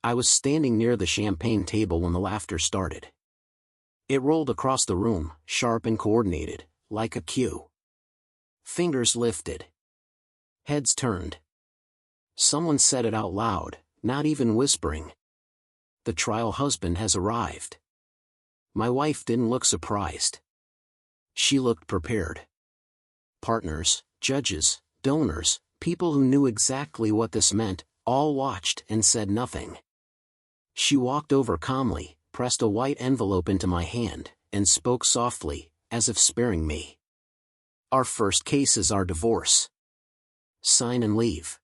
I was standing near the champagne table when the laughter started. It rolled across the room, sharp and coordinated, like a cue. Fingers lifted. Heads turned. Someone said it out loud, not even whispering. The trial husband has arrived. My wife didn't look surprised. She looked prepared. Partners, judges, donors, people who knew exactly what this meant, all watched and said nothing. She walked over calmly, pressed a white envelope into my hand, and spoke softly, as if sparing me. Our first case is our divorce. Sign and leave.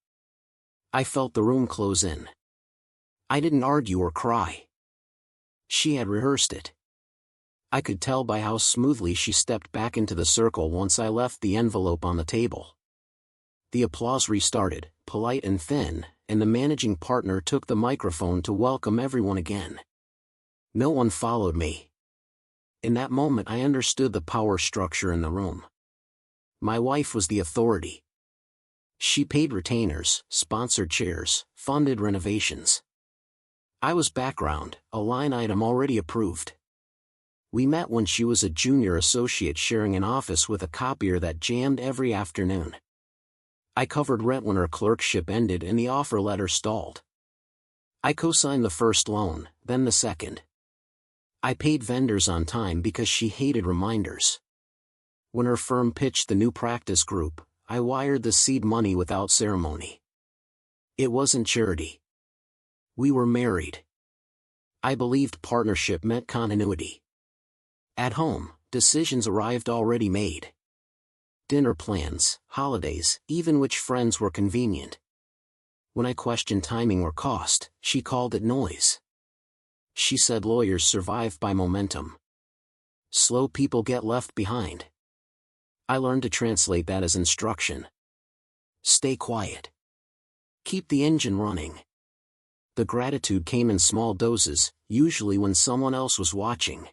I felt the room close in. I didn't argue or cry. She had rehearsed it. I could tell by how smoothly she stepped back into the circle once I left the envelope on the table. The applause restarted, polite and thin, and the managing partner took the microphone to welcome everyone again. No one followed me. In that moment I understood the power structure in the room. My wife was the authority. She paid retainers, sponsored chairs, funded renovations. I was background, a line item already approved. We met when she was a junior associate sharing an office with a copier that jammed every afternoon. I covered rent when her clerkship ended and the offer letter stalled. I co-signed the first loan, then the second. I paid vendors on time because she hated reminders. When her firm pitched the new practice group, I wired the seed money without ceremony. It wasn't charity. We were married. I believed partnership meant continuity. At home, decisions arrived already made. Dinner plans, holidays, even which friends were convenient. When I questioned timing or cost, she called it noise. She said lawyers survive by momentum. Slow people get left behind. I learned to translate that as instruction. Stay quiet. Keep the engine running. The gratitude came in small doses, usually when someone else was watching.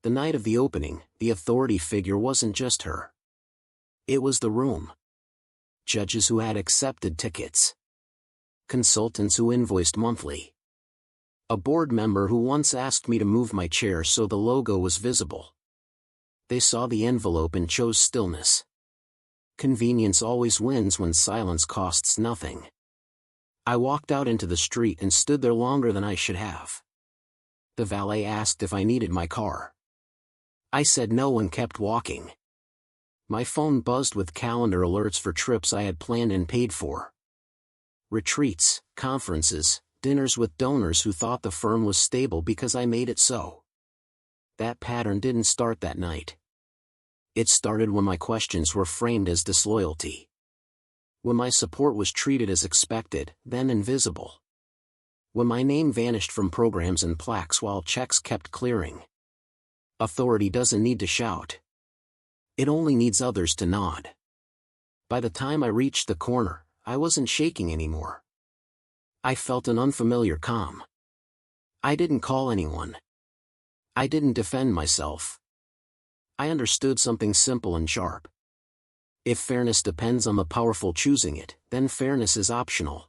The night of the opening, the authority figure wasn't just her. It was the room. Judges who had accepted tickets. Consultants who invoiced monthly. A board member who once asked me to move my chair so the logo was visible. They saw the envelope and chose stillness. Convenience always wins when silence costs nothing. I walked out into the street and stood there longer than I should have. The valet asked if I needed my car. I said no and kept walking. My phone buzzed with calendar alerts for trips I had planned and paid for. Retreats, conferences, dinners with donors who thought the firm was stable because I made it so. That pattern didn't start that night. It started when my questions were framed as disloyalty. When my support was treated as expected, then invisible. When my name vanished from programs and plaques while checks kept clearing. Authority doesn't need to shout. It only needs others to nod. By the time I reached the corner, I wasn't shaking anymore. I felt an unfamiliar calm. I didn't call anyone. I didn't defend myself. I understood something simple and sharp. If fairness depends on the powerful choosing it, then fairness is optional.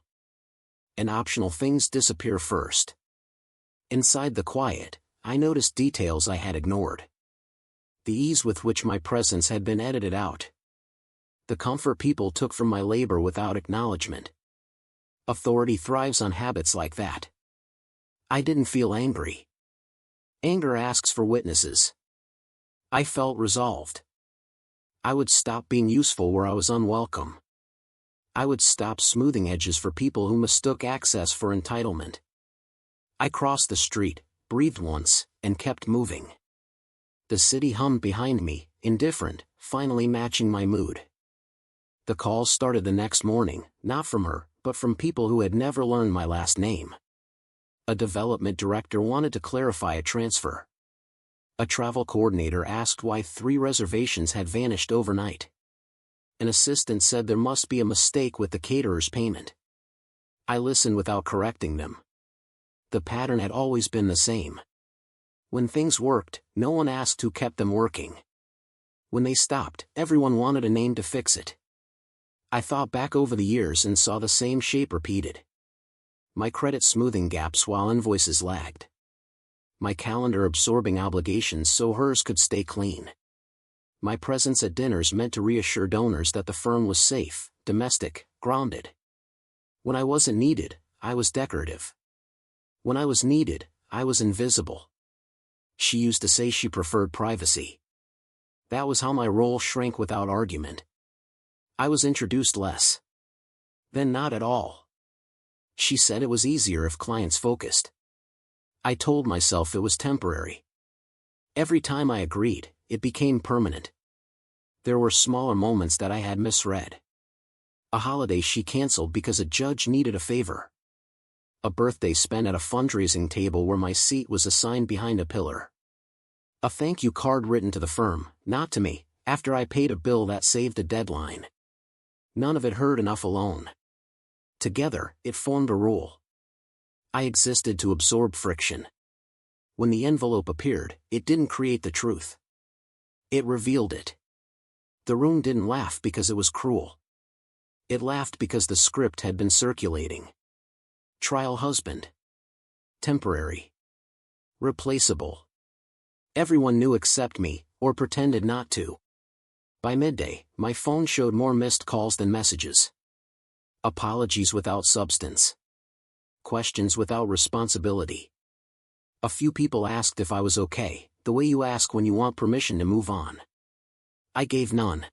And optional things disappear first. Inside the quiet, I noticed details I had ignored. The ease with which my presence had been edited out. The comfort people took from my labor without acknowledgement. Authority thrives on habits like that. I didn't feel angry. Anger asks for witnesses. I felt resolved. I would stop being useful where I was unwelcome. I would stop smoothing edges for people who mistook access for entitlement. I crossed the street, breathed once, and kept moving. The city hummed behind me, indifferent, finally matching my mood. The calls started the next morning, not from her, but from people who had never learned my last name. A development director wanted to clarify a transfer. A travel coordinator asked why 3 reservations had vanished overnight. An assistant said there must be a mistake with the caterer's payment. I listened without correcting them. The pattern had always been the same. When things worked, no one asked who kept them working. When they stopped, everyone wanted a name to fix it. I thought back over the years and saw the same shape repeated. My credit smoothing gaps while invoices lagged. My calendar absorbing obligations so hers could stay clean. My presence at dinners meant to reassure donors that the firm was safe, domestic, grounded. When I wasn't needed, I was decorative. When I was needed, I was invisible. She used to say she preferred privacy. That was how my role shrank without argument. I was introduced less. Then not at all. She said it was easier if clients focused. I told myself it was temporary. Every time I agreed, it became permanent. There were smaller moments that I had misread. A holiday she canceled because a judge needed a favor. A birthday spent at a fundraising table where my seat was assigned behind a pillar. A thank you card written to the firm, not to me, after I paid a bill that saved a deadline. None of it hurt enough alone. Together, it formed a rule. I existed to absorb friction. When the envelope appeared, it didn't create the truth. It revealed it. The room didn't laugh because it was cruel. It laughed because the script had been circulating. Trial husband. Temporary. Replaceable. Everyone knew except me, or pretended not to. By midday, my phone showed more missed calls than messages. Apologies without substance. Questions without responsibility. A few people asked if I was okay, the way you ask when you want permission to move on. I gave none.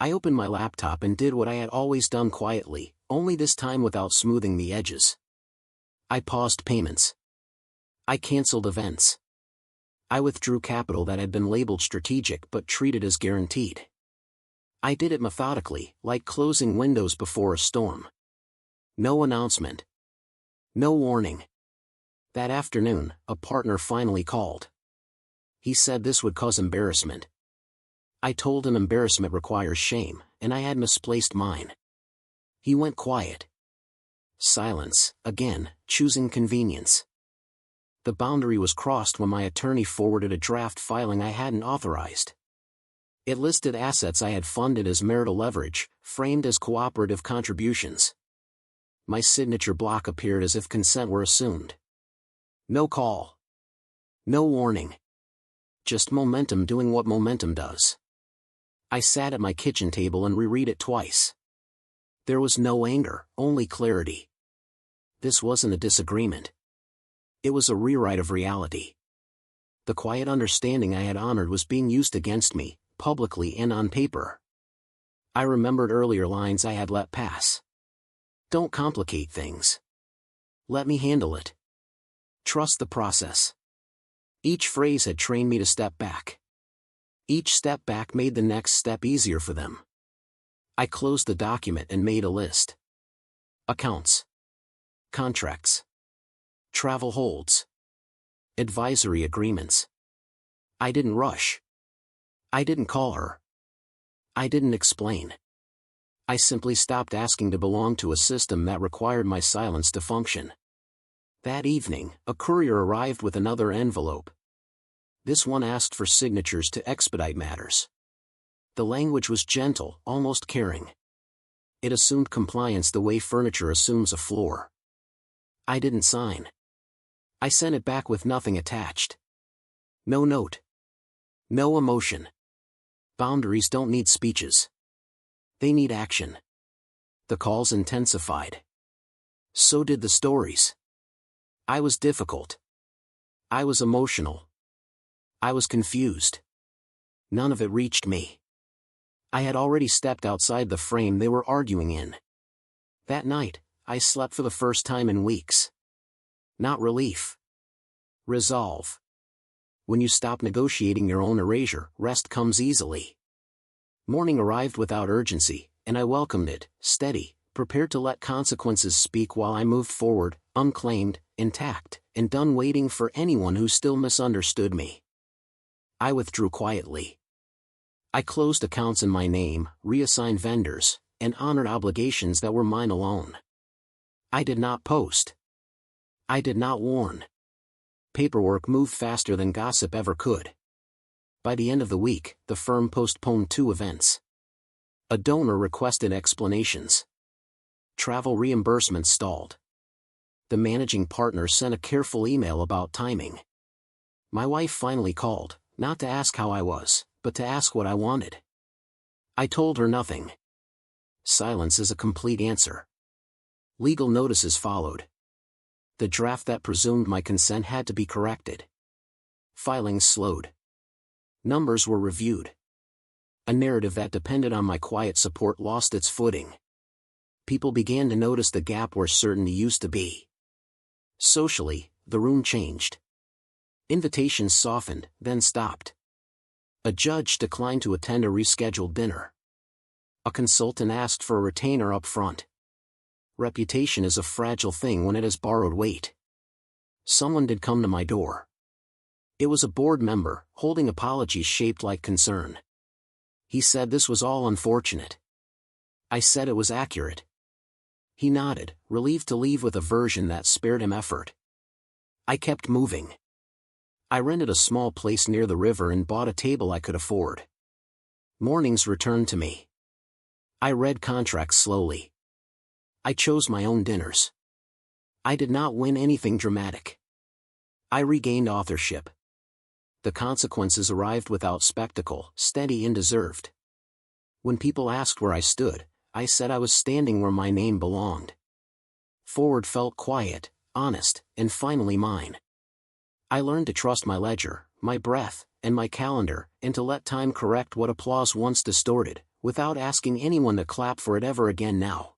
I opened my laptop and did what I had always done quietly, only this time without smoothing the edges. I paused payments. I canceled events. I withdrew capital that had been labeled strategic but treated as guaranteed. I did it methodically, like closing windows before a storm. No announcement. No warning. That afternoon, a partner finally called. He said this would cause embarrassment. I told him embarrassment requires shame, and I had misplaced mine. He went quiet. Silence, again, choosing convenience. The boundary was crossed when my attorney forwarded a draft filing I hadn't authorized. It listed assets I had funded as marital leverage, framed as cooperative contributions. My signature block appeared as if consent were assumed. No call. No warning. Just momentum doing what momentum does. I sat at my kitchen table and reread it twice. There was no anger, only clarity. This wasn't a disagreement. It was a rewrite of reality. The quiet understanding I had honored was being used against me, publicly and on paper. I remembered earlier lines I had let pass. Don't complicate things. Let me handle it. Trust the process. Each phrase had trained me to step back. Each step back made the next step easier for them. I closed the document and made a list. Accounts. Contracts. Travel holds. Advisory agreements. I didn't rush. I didn't call her. I didn't explain. I simply stopped asking to belong to a system that required my silence to function. That evening, a courier arrived with another envelope. This one asked for signatures to expedite matters. The language was gentle, almost caring. It assumed compliance the way furniture assumes a floor. I didn't sign. I sent it back with nothing attached. No note. No emotion. Boundaries don't need speeches. They need action. The calls intensified. So did the stories. I was difficult. I was emotional. I was confused. None of it reached me. I had already stepped outside the frame they were arguing in. That night, I slept for the first time in weeks. Not relief. Resolve. When you stop negotiating your own erasure, rest comes easily. Morning arrived without urgency, and I welcomed it, steady, prepared to let consequences speak while I moved forward, unclaimed, intact, and done waiting for anyone who still misunderstood me. I withdrew quietly. I closed accounts in my name, reassigned vendors, and honored obligations that were mine alone. I did not post. I did not warn. Paperwork moved faster than gossip ever could. By the end of the week, the firm postponed 2 events. A donor requested explanations. Travel reimbursements stalled. the managing partner sent a careful email about timing. My wife finally called, not to ask how I was, but to ask what I wanted. I told her nothing. Silence is a complete answer. Legal notices followed. The draft that presumed my consent had to be corrected. Filings slowed. Numbers were reviewed. A narrative that depended on my quiet support lost its footing. People began to notice the gap where certainty used to be. Socially, the room changed. Invitations softened, then stopped. A judge declined to attend a rescheduled dinner. A consultant asked for a retainer up front. Reputation is a fragile thing when it has borrowed weight. Someone did come to my door. It was a board member, holding apologies shaped like concern. He said this was all unfortunate. I said it was accurate. He nodded, relieved to leave with a version that spared him effort. I kept moving. I rented a small place near the river and bought a table I could afford. Mornings returned to me. I read contracts slowly. I chose my own dinners. I did not win anything dramatic. I regained authorship. The consequences arrived without spectacle, steady and deserved. When people asked where I stood, I said I was standing where my name belonged. Forward felt quiet, honest, and finally mine. I learned to trust my ledger, my breath, and my calendar, and to let time correct what applause once distorted, without asking anyone to clap for it ever again now.